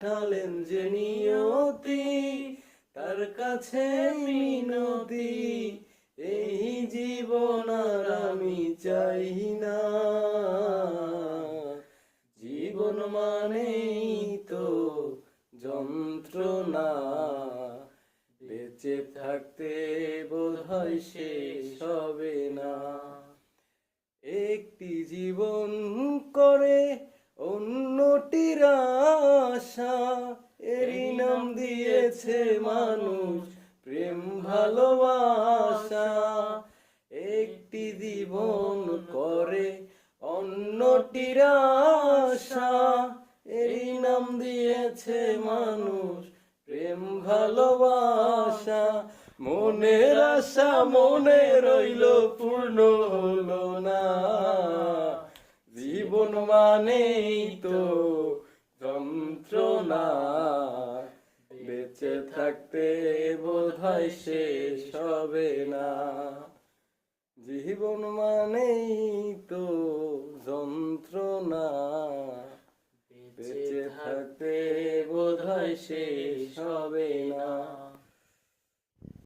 ঢালেন যে নিয়তি, তার কাছে মিনতি, এই জীবন আর আমি চাই না। জীবন মানেই তো যন্ত্রণা, বেঁচে থাকতে বোধহয় শেষ হবে না। একটি জীবন করে অন্যটির আশা, এরই নাম দিয়েছে মানুষ প্রেম ভালোবাসা। একটি জীবন করে অন্যটির আশা, এরই নাম দিয়েছে মানুষ প্রেম ভালোবাসা। মনের আশা মনে রইল পূর্ণ হলো না, জীবন মানেই তো যন্ত্রণা, বেঁচে থাকতে বোধহয় শেষ হবে না। জীবন মানেই তো যন্ত্রণা, বেঁচে থাকতে বোধহয় শেষ হবে না।